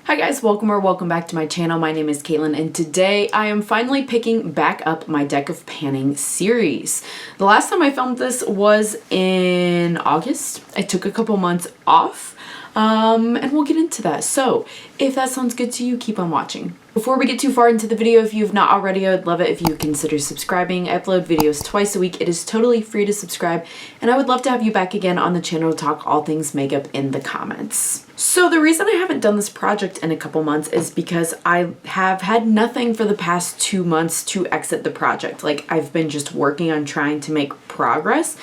Hi guys, welcome or welcome back to my channel. My name is Caitlin and today I am finally picking back up my Deck of Panning series. The last time I filmed this was in August. I took a couple months off and we'll get into that. So if that sounds good to you, keep on watching. Before we get too far into the video, if you have not already, I would love it if you would consider subscribing. I upload videos twice a week. It is totally free to subscribe, and I would love to have you back again on the channel to talk all things makeup in the comments. So the reason I haven't done this project in a couple months is because I have had nothing for the past 2 months to exit the project. Like, I've been just working on trying to make progress,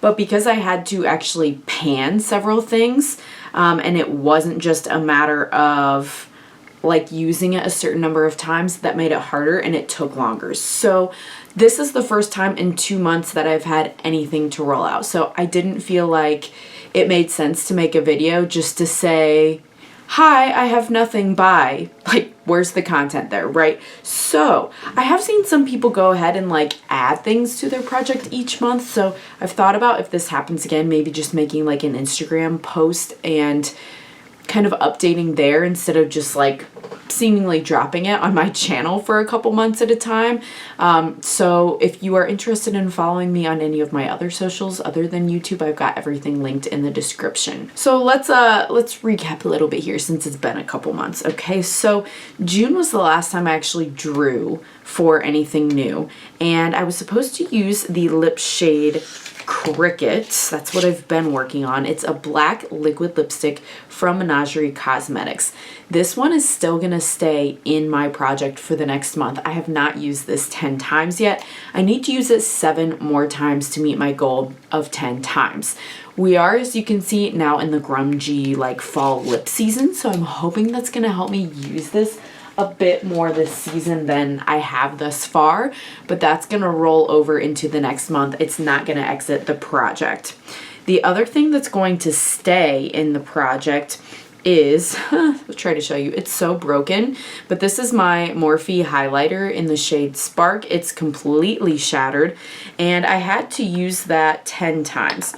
but because I had to actually pan several things, and it wasn't just a matter of like using it a certain number of times, that made it harder and it took longer. So this is the first time in 2 months that I've had anything to roll out. So I didn't feel like it made sense to make a video just to say, hi, I have nothing, bye. Like, where's the content there, right? So I have seen some people go ahead and like add things to their project each month. So I've thought about, if this happens again, maybe just making like an Instagram post and kind of updating there instead of just like seemingly dropping it on my channel for a couple months at a time. So if you are interested in following me on any of my other socials other than YouTube, I've got everything linked in the description. So let's recap a little bit here since it's been a couple months. Okay, so June was the last time I actually drew for anything new, and I was supposed to use the lip shade Cricket. That's what I've been working on. It's a black liquid lipstick from Menagerie Cosmetics. This one is still gonna stay in my project for the next month. I have not used this 10 times yet. I need to use it 7 more times to meet my goal of 10 times. We are, as you can see, now in the grungy like fall lip season, so I'm hoping that's gonna help me use this a bit more this season than I have thus far, but that's gonna roll over into the next month. It's not gonna exit the project. The other thing that's going to stay in the project is, I'll try to show you, it's so broken, but this is my Morphe highlighter in the shade Spark. It's completely shattered, and I had to use that 10 times.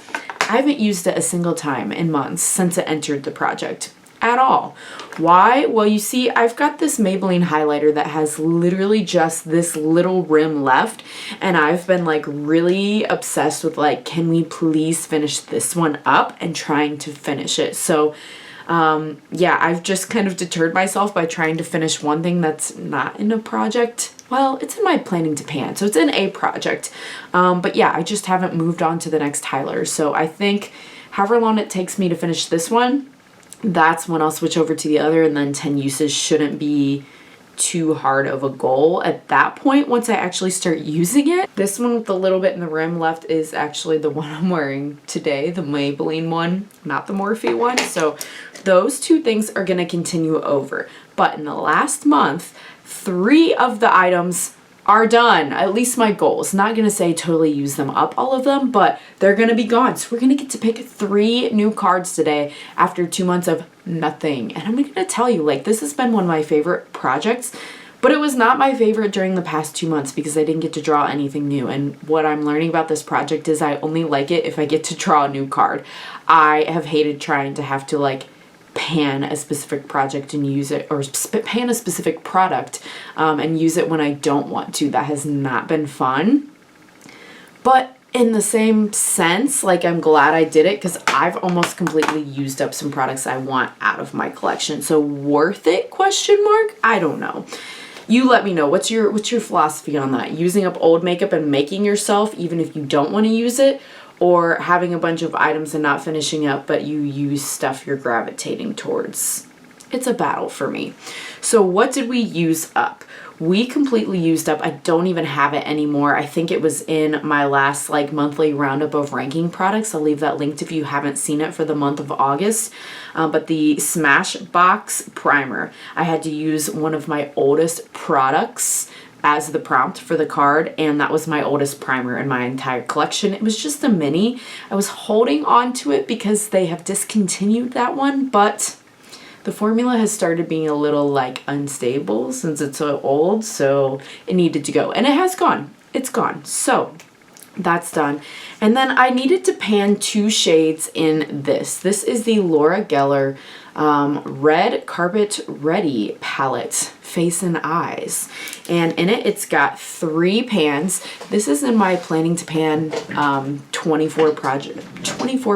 I haven't used it a single time in months since it entered the project. At all. Why? Well, you see, I've got this Maybelline highlighter that has literally just this little rim left, and I've been like really obsessed with like, can we please finish this one up, and trying to finish it. So yeah, I've just kind of deterred myself by trying to finish one thing that's not in a project. Well, it's in my planning to pan, so it's in a project. But yeah, I just haven't moved on to the next highlighter. So I think however long it takes me to finish this one, that's when I'll switch over to the other, and then 10 uses shouldn't be too hard of a goal at that point once I actually start using it. This one with the little bit in the rim left is actually the one I'm wearing today, the Maybelline one, not the Morphe one. So those two things are going to continue over. But in the last month, 3 of the items are done. At least my goals. Not gonna say totally use them up, all of them, but they're gonna be gone. So we're gonna get to pick 3 new cards today after 2 months of nothing. And I'm gonna tell you, like, this has been one of my favorite projects, but it was not my favorite during the past 2 months because I didn't get to draw anything new. And what I'm learning about this project is I only like it if I get to draw a new card. I have hated trying to have to like pan a specific project and use it, or pan a specific product and use it when I don't want to. That has not been fun. But in the same sense, like, I'm glad I did it because I've almost completely used up some products I want out of my collection. So worth it, question mark? I don't know. You let me know. What's your philosophy on that? Using up old makeup and making yourself even if you don't want to use it, or having a bunch of items and not finishing up, but you use stuff you're gravitating towards? It's a battle for me. So what did we use up? We completely used up, I don't even have it anymore. I think it was in my last like monthly roundup of ranking products. I'll leave that linked if you haven't seen it for the month of August. But the Smashbox Primer, I had to use one of my oldest products as the prompt for the card, and that was my oldest primer in my entire collection. It was just a mini. I was holding on to it because they have discontinued that one, but the formula has started being a little like unstable since it's so old, so it needed to go, and it has gone. It's gone. So that's done. And then I needed to pan 2 shades in this. This is the Laura Geller Red Carpet Ready palette, Face and Eyes. And in it, it's got 3 pans. This is in my planning to pan 24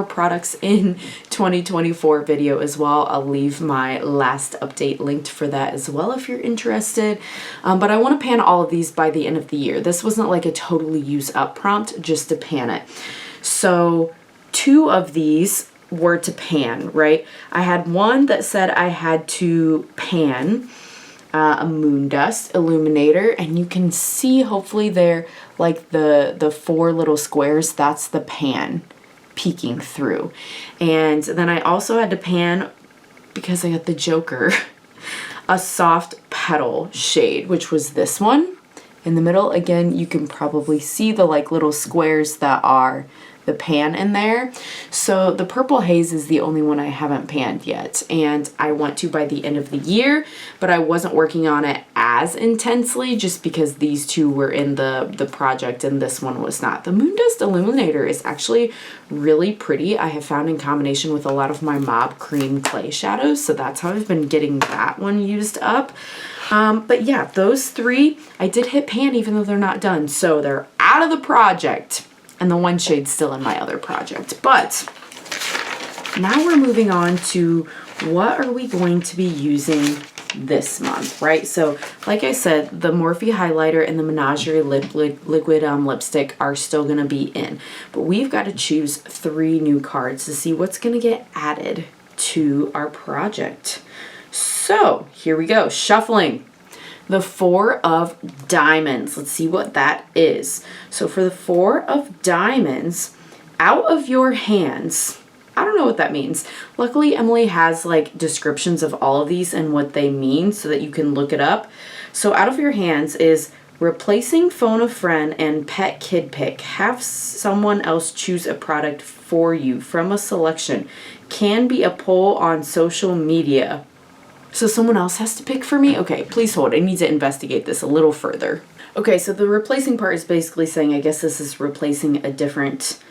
products in 2024 video as well. I'll leave my last update linked for that as well if you're interested. But I want to pan all of these by the end of the year. This wasn't like a totally use up prompt, just to pan it. So 2 of these were to pan, right? I had one that said I had to pan a moon dust illuminator, and you can see hopefully there, like the 4 little squares, that's the pan peeking through. And then I also had to pan, because I got the Joker, a soft petal shade, which was this one in the middle. Again, you can probably see the like little squares that are the pan in there. So the Purple Haze is the only one I haven't panned yet, and I want to by the end of the year, but I wasn't working on it as intensely just because these 2 were in the project and this one was not. The Moon Dust Illuminator is actually really pretty. I have found in combination with a lot of my Mob Cream Clay shadows, so that's how I've been getting that one used up. But yeah, those 3 I did hit pan even though they're not done, so they're out of the project. And the one shade's still in my other project. But now we're moving on to what are we going to be using this month, right? So like I said, the Morphe highlighter and the Menagerie liquid lipstick are still going to be in. But we've got to choose 3 new cards to see what's going to get added to our project. So here we go, shuffling. The 4 of Diamonds. Let's see what that is. So for the 4 of Diamonds, out of your hands, I don't know what that means. Luckily, Emily has like descriptions of all of these and what they mean so that you can look it up. So out of your hands is replacing phone a friend and pet kid pick. Have someone else choose a product for you from a selection. Can be a poll on social media. So someone else has to pick for me? Okay, please hold. I need to investigate this a little further. Okay, so the replacing part is basically saying, I guess this is replacing a different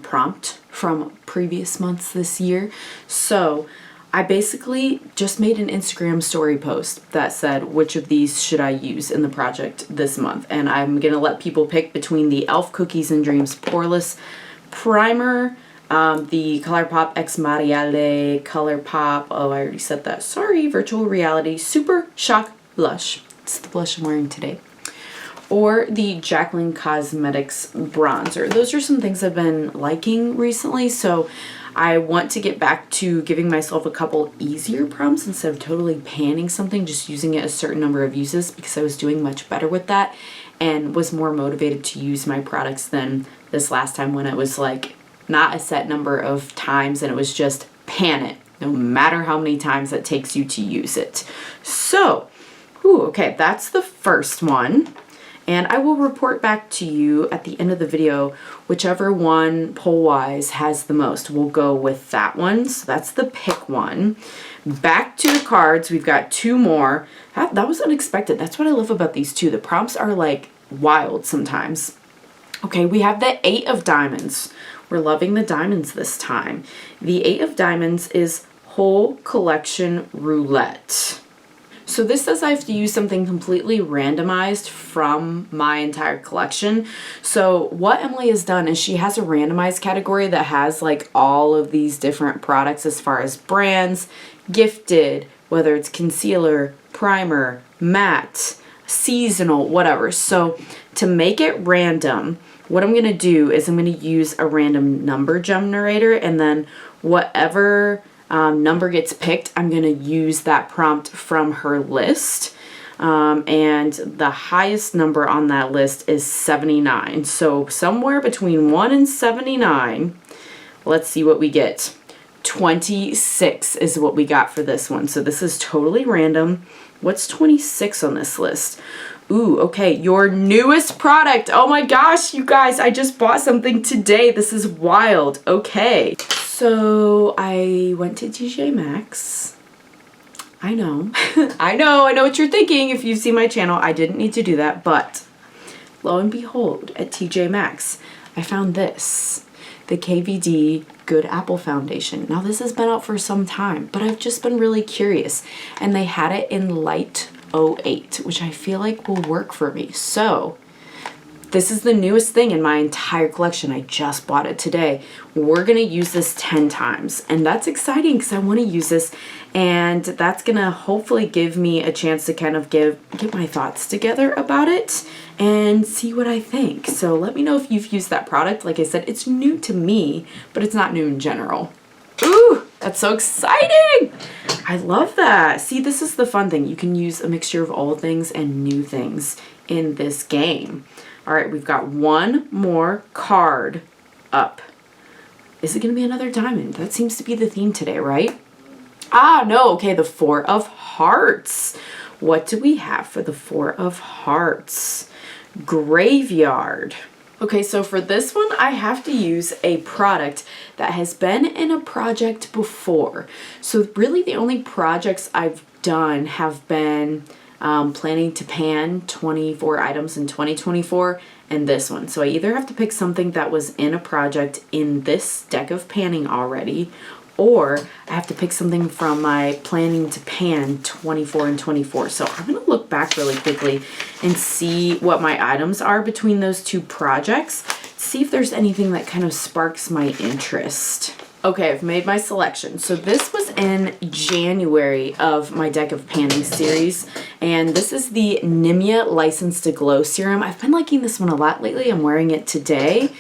prompt from previous months this year. So I basically just made an Instagram story post that said, which of these should I use in the project this month? And I'm going to let people pick between the e.l.f. Cookies and Dreams Poreless Primer, the Colourpop X Mariale Colourpop, oh I already said that, sorry, Virtual Reality Super Shock Blush, it's the blush I'm wearing today, or the Jaclyn Cosmetics bronzer. Those are some things I've been liking recently, so I want to get back to giving myself a couple easier prompts instead of totally panning something, just using it a certain number of uses, because I was doing much better with that and was more motivated to use my products than this last time when it was like not a set number of times and it was just pan it, no matter how many times it takes you to use it. So, okay, that's the first one. And I will report back to you at the end of the video, whichever one poll-wise has the most. We'll go with that one. So that's the pick one. Back to the cards, we've got 2 more. That was unexpected. That's what I love about these 2. The prompts are like wild sometimes. Okay, we have the 8 of Diamonds. We're loving the diamonds this time. The 8 of Diamonds is Whole Collection Roulette. So this says I have to use something completely randomized from my entire collection. So what Emily has done is she has a randomized category that has like all of these different products as far as brands, gifted, whether it's concealer, primer, matte, seasonal, whatever. So to make it random, what I'm going to do is I'm going to use a random number generator, and then whatever number gets picked, I'm going to use that prompt from her list. And the highest number on that list is 79. So somewhere between 1 and 79, let's see what we get. 26 is what we got for this one. So this is totally random. What's 26 on this list? Ooh, okay, your newest product. Oh my gosh, you guys, I just bought something today. This is wild. Okay, so I went to TJ Maxx. I know, I know what you're thinking if you've seen my channel. I didn't need to do that, but lo and behold, at TJ Maxx, I found this. the KVD Good Apple Foundation. Now this has been out for some time, but I've just been really curious. And they had it in Light 08, which I feel like will work for me. So this is the newest thing in my entire collection. I just bought it today. We're gonna use this 10 times, and that's exciting because I wanna use this, and that's gonna hopefully give me a chance to kind of get my thoughts together about it and see what I think. So let me know if you've used that product. Like I said, it's new to me, but it's not new in general. Ooh, that's so exciting! I love that. See, this is the fun thing. You can use a mixture of old things and new things in this game. All right, we've got one more card up. Is it going to be another diamond? That seems to be the theme today, right? Ah, no. Okay, the Four of Hearts. What do we have for the Four of Hearts? Graveyard. Okay, so for this one, I have to use a product that has been in a project before. So really the only projects I've done have been planning to pan 24 items in 2024 and this one. So I either have to pick something that was in a project in this deck of panning already, or I have to pick something from my planning to pan 24 and 24. So I'm going to look back really quickly and see what my items are between those two projects, see if there's anything that kind of sparks my interest. Okay, I've made my selection. So this was in January of my Deck of Panning series, and this is the Nimia License to Glow Serum. I've been liking this one a lot lately. I'm wearing it today.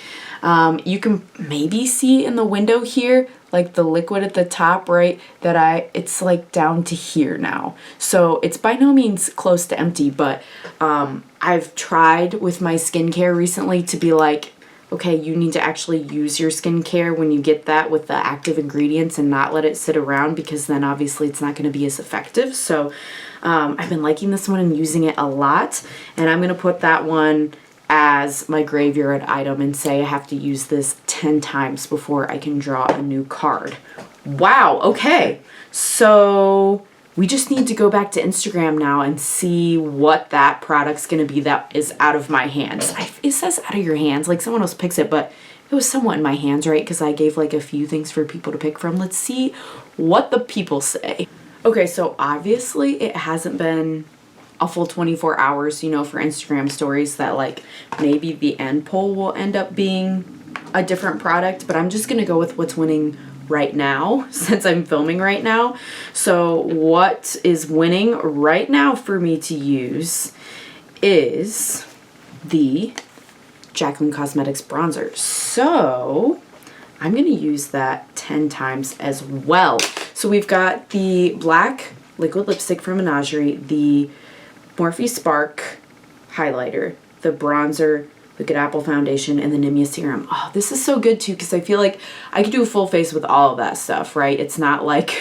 You can maybe see in the window here, like the liquid at the top, right, that it's like down to here now. So it's by no means close to empty, but I've tried with my skincare recently to be like, okay, you need to actually use your skincare when you get that with the active ingredients and not let it sit around, because then obviously it's not going to be as effective. So I've been liking this one and using it a lot, and I'm going to put that one as my graveyard item and say I have to use this 10 times before I can draw a new card. Wow, okay. So we just need to go back to Instagram now and see what that product's going to be that is out of my hands. It says out of your hands, like someone else picks it, but it was somewhat in my hands, right? Because I gave like a few things for people to pick from. Let's see what the people say. Okay, so obviously it hasn't been a full 24 hours, you know, for Instagram stories that like maybe the end poll will end up being a different product, but I'm just going to go with what's winning right now since I'm filming right now. So what is winning right now for me to use is the Jaclyn Cosmetics bronzer. So I'm going to use that 10 times as well. So we've got the black liquid lipstick from Menagerie, the Morphe Spark highlighter, the bronzer, the Good Apple foundation, and the Nimia serum. Oh, this is so good too, because I feel like I could do a full face with all of that stuff, right? It's not like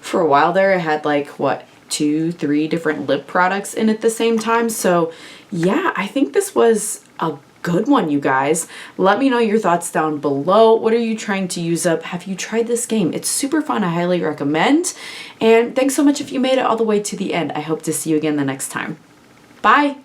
for a while there I had like what, 2-3 different lip products in at the same time. So yeah, I think this was a good one, you guys. Let me know your thoughts down below. What are you trying to use up? Have you tried this game? It's super fun. I highly recommend. And thanks so much if you made it all the way to the end. I hope to see you again the next time. Bye.